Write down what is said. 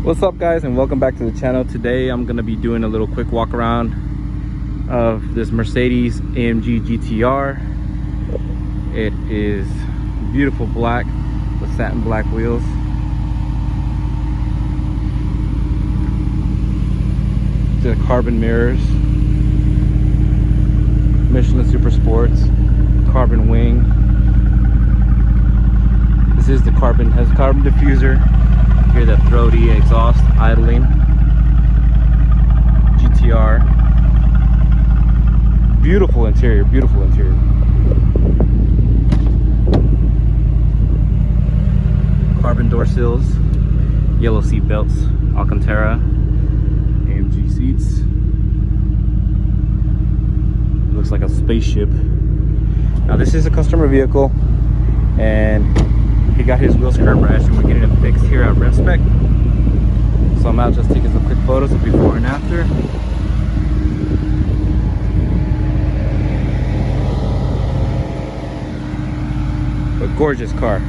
What's up guys, and welcome back to the channel. Today I'm going to be doing a little quick walk around of this Mercedes AMG GTR. It is beautiful black with satin black wheels. The carbon mirrors, Michelin Super Sports, carbon wing. This is the carbon, has carbon diffuser. Hear that throaty exhaust idling. GTR. Beautiful interior, beautiful interior. Carbon door sills, yellow seat belts, Alcantara, AMG seats. Looks like a spaceship. Now this is a customer vehicle, and he got his wheel skirt rash, and we're getting it fixed here at Rev Spec. So I'm out just taking some quick photos of before and after. A gorgeous car.